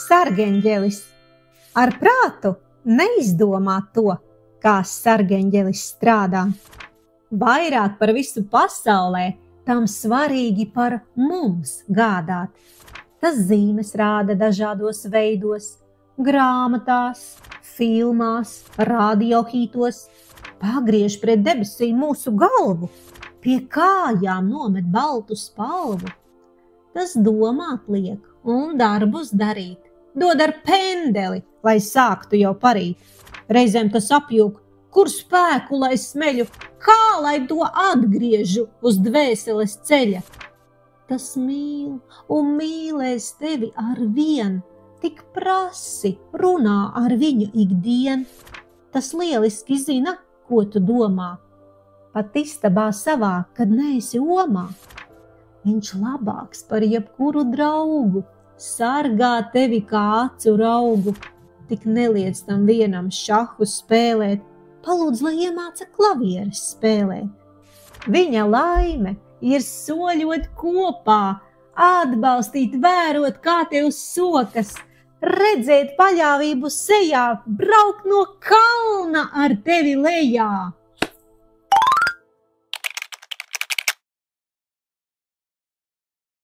Sargeņģelis. Ar prātu neizdomā to, kā sargeņģelis strādā. Vairāk par visu pasaulē tam svarīgi par mums gādāt. Tas zīmes rāda dažādos veidos, grāmatās, filmās, radiohītos, pagriež pret debesīm mūsu galvu, pie kājām nomet baltu spalvu. Tas domāt liek un darbus darīt, dod ar pendeli, lai sāktu jau parīt. Reizēm tas apjūk, kur spēku, lai smeļu, kā lai to atgriežu uz dvēseles ceļa. Tas mīl un mīlēs tevi ar vien, tik prasi, runā ar viņu ikdien. Tas lieliski zina, ko tu domā, pat istabā savā, kad neesi omā. Viņš labāks par jebkuru draugu, sargā tevi kā acu raugu. Tik neliec tam vienam šahu spēlēt, palūdz, lai iemāca klavieres spēlēt. Viņa laime ir soļot kopā, atbalstīt, vērot, kā tev sokas, redzēt paļāvību sejā, braukt no kalna ar tevi lejā.